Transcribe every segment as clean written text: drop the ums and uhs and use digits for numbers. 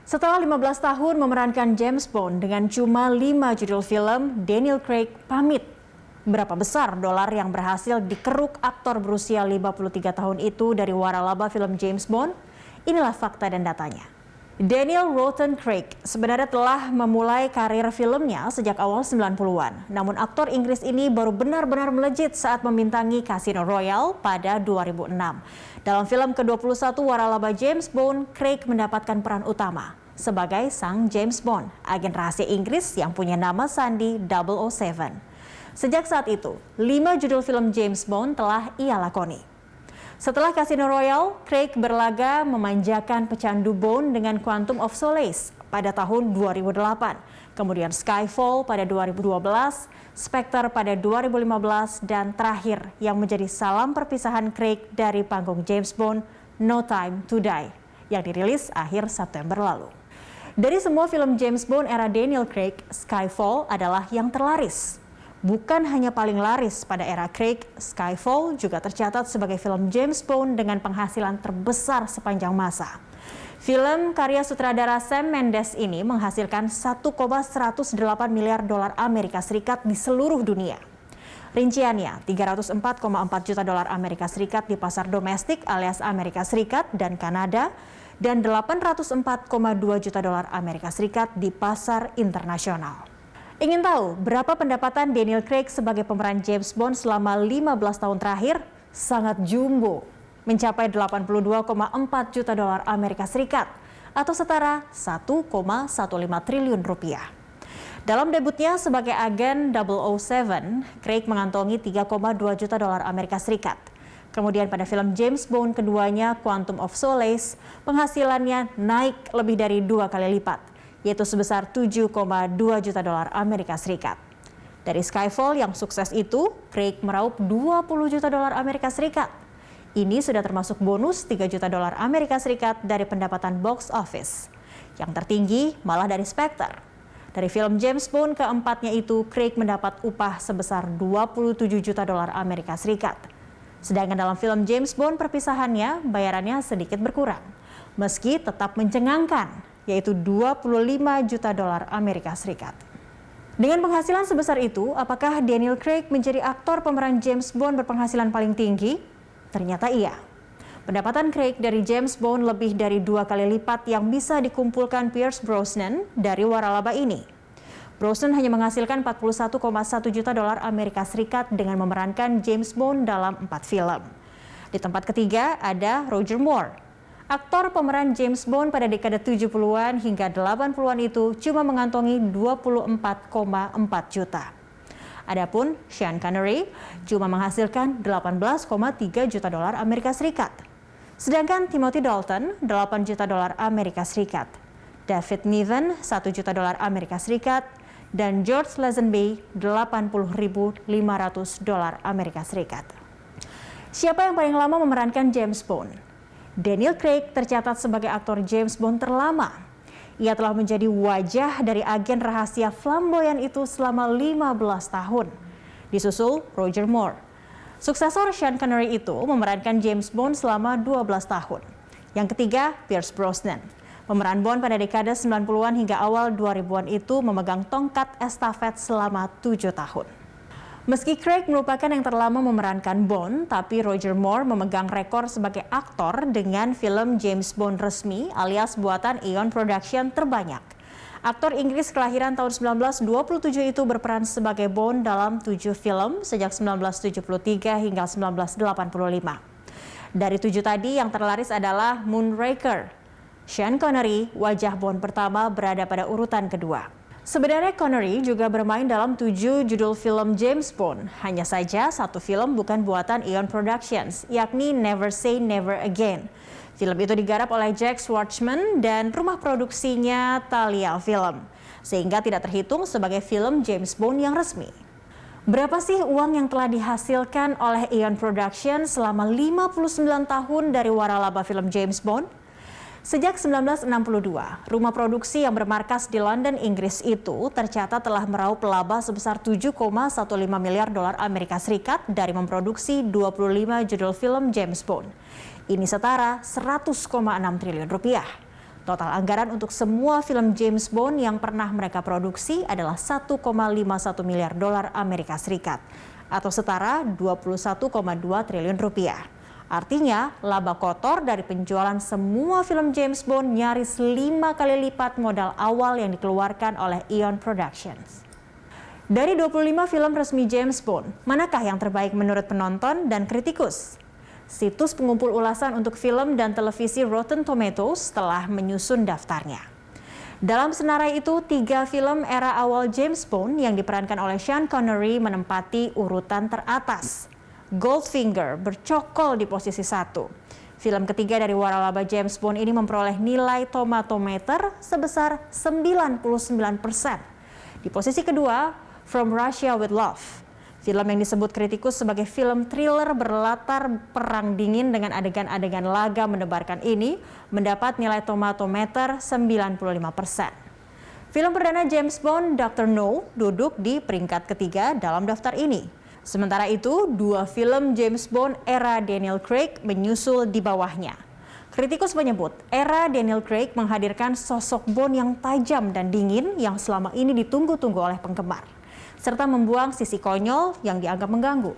Setelah 15 tahun memerankan James Bond dengan cuma 5 judul film, Daniel Craig pamit. Berapa besar dolar yang berhasil dikeruk aktor berusia 53 tahun itu dari waralaba film James Bond? Inilah fakta dan datanya. Daniel Rotten Craig sebenarnya telah memulai karir filmnya sejak awal 90-an. Namun aktor Inggris ini baru benar-benar melejit saat membintangi Casino Royale pada 2006. Dalam film ke-21 waralaba James Bond, Craig mendapatkan peran utama sebagai sang James Bond, agen rahasia Inggris yang punya nama sandi 007. Sejak saat itu, 5 judul film James Bond telah ia lakoni. Setelah Casino Royale, Craig berlaga memanjakan pecandu Bond dengan Quantum of Solace pada tahun 2008, kemudian Skyfall pada 2012, Spectre pada 2015, dan terakhir yang menjadi salam perpisahan Craig dari panggung James Bond, No Time to Die, yang dirilis akhir September lalu. Dari semua film James Bond era Daniel Craig, Skyfall adalah yang terlaris. Bukan hanya paling laris pada era Craig, Skyfall juga tercatat sebagai film James Bond dengan penghasilan terbesar sepanjang masa. Film karya sutradara Sam Mendes ini menghasilkan 1,108 miliar dolar Amerika Serikat di seluruh dunia. Rinciannya, 304,4 juta dolar Amerika Serikat di pasar domestik alias Amerika Serikat dan Kanada, dan 804,2 juta dolar Amerika Serikat di pasar internasional. Ingin tahu berapa pendapatan Daniel Craig sebagai pemeran James Bond selama 15 tahun terakhir? Sangat jumbo, mencapai 82,4 juta dolar Amerika Serikat atau setara 1,15 triliun rupiah. Dalam debutnya sebagai agen 007, Craig mengantongi 3,2 juta dolar Amerika Serikat. Kemudian pada film James Bond keduanya, Quantum of Solace, penghasilannya naik lebih dari 2 kali lipat, yaitu sebesar 7,2 juta dolar Amerika Serikat. Dari Skyfall yang sukses itu, Craig meraup 20 juta dolar Amerika Serikat. Ini sudah termasuk bonus 3 juta dolar Amerika Serikat dari pendapatan box office. Yang tertinggi malah dari Spectre. Dari film James Bond keempatnya itu, Craig mendapat upah sebesar 27 juta dolar Amerika Serikat. Sedangkan dalam film James Bond perpisahannya, bayarannya sedikit berkurang, meski tetap mencengangkan, yaitu 25 juta dolar Amerika Serikat. Dengan penghasilan sebesar itu, apakah Daniel Craig menjadi aktor pemeran James Bond berpenghasilan paling tinggi? Ternyata iya. Pendapatan Craig dari James Bond lebih dari 2 kali lipat yang bisa dikumpulkan Pierce Brosnan dari waralaba ini. Brosnan hanya menghasilkan 41,1 juta dolar Amerika Serikat dengan memerankan James Bond dalam 4 film. Di tempat ketiga ada Roger Moore. Aktor pemeran James Bond pada dekade 70-an hingga 80-an itu cuma mengantongi 24,4 juta. Adapun Sean Connery cuma menghasilkan 18,3 juta dolar Amerika Serikat. Sedangkan Timothy Dalton 8 juta dolar Amerika Serikat. David Niven 1 juta dolar Amerika Serikat dan George Lazenby 80.500 dolar Amerika Serikat. Siapa yang paling lama memerankan James Bond? Daniel Craig tercatat sebagai aktor James Bond terlama. Ia telah menjadi wajah dari agen rahasia flamboyan itu selama 15 tahun. Disusul Roger Moore. Suksesor Sean Connery itu memerankan James Bond selama 12 tahun. Yang ketiga, Pierce Brosnan. Pemeran Bond pada dekade 90-an hingga awal 2000-an itu memegang tongkat estafet selama 7 tahun. Meski Craig merupakan yang terlama memerankan Bond, tapi Roger Moore memegang rekor sebagai aktor dengan film James Bond resmi alias buatan Eon Production terbanyak. Aktor Inggris kelahiran tahun 1927 itu berperan sebagai Bond dalam 7 film sejak 1973 hingga 1985. Dari 7 tadi yang terlaris adalah Moonraker. Sean Connery, wajah Bond pertama, berada pada urutan kedua. Sebenarnya Connery juga bermain dalam 7 judul film James Bond. Hanya saja satu film bukan buatan Eon Productions, yakni Never Say Never Again. Film itu digarap oleh Jack Schwartzman dan rumah produksinya Thalia Film, sehingga tidak terhitung sebagai film James Bond yang resmi. Berapa sih uang yang telah dihasilkan oleh Eon Productions selama 59 tahun dari waralaba film James Bond? Sejak 1962, rumah produksi yang bermarkas di London, Inggris itu tercatat telah meraup laba sebesar 7,15 miliar dolar Amerika Serikat dari memproduksi 25 judul film James Bond. Ini setara 100,6 triliun rupiah. Total anggaran untuk semua film James Bond yang pernah mereka produksi adalah 1,51 miliar dolar Amerika Serikat atau setara 21,2 triliun rupiah. Artinya, laba kotor dari penjualan semua film James Bond nyaris 5 kali lipat modal awal yang dikeluarkan oleh Eon Productions. Dari 25 film resmi James Bond, manakah yang terbaik menurut penonton dan kritikus? Situs pengumpul ulasan untuk film dan televisi Rotten Tomatoes telah menyusun daftarnya. Dalam senarai itu, 3 film era awal James Bond yang diperankan oleh Sean Connery menempati urutan teratas. Goldfinger bercokol di posisi 1. Film ketiga dari waralaba James Bond ini memperoleh nilai tomatometer sebesar 99%. Di posisi kedua, From Russia with Love. Film yang disebut kritikus sebagai film thriller berlatar perang dingin dengan adegan-adegan laga mendebarkan ini mendapat nilai tomatometer 95%. Film perdana James Bond, Dr. No, duduk di peringkat ketiga dalam daftar ini. Sementara itu, 2 film James Bond era Daniel Craig menyusul di bawahnya. Kritikus menyebut era Daniel Craig menghadirkan sosok Bond yang tajam dan dingin yang selama ini ditunggu-tunggu oleh penggemar, serta membuang sisi konyol yang dianggap mengganggu.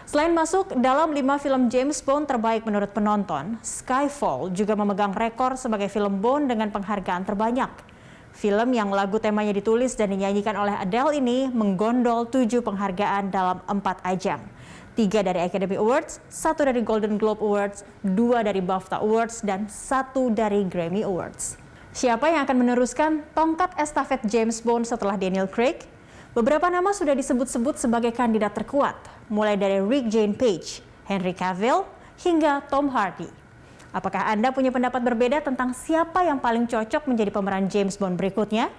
Selain masuk dalam 5 film James Bond terbaik menurut penonton, Skyfall juga memegang rekor sebagai film Bond dengan penghargaan terbanyak. Film yang lagu temanya ditulis dan dinyanyikan oleh Adele ini menggondol 7 penghargaan dalam 4 ajang. 3 dari Academy Awards, 1 dari Golden Globe Awards, 2 dari BAFTA Awards, dan 1 dari Grammy Awards. Siapa yang akan meneruskan tongkat estafet James Bond setelah Daniel Craig? Beberapa nama sudah disebut-sebut sebagai kandidat terkuat, mulai dari Rick Jane Page, Henry Cavill, hingga Tom Hardy. Apakah Anda punya pendapat berbeda tentang siapa yang paling cocok menjadi pemeran James Bond berikutnya?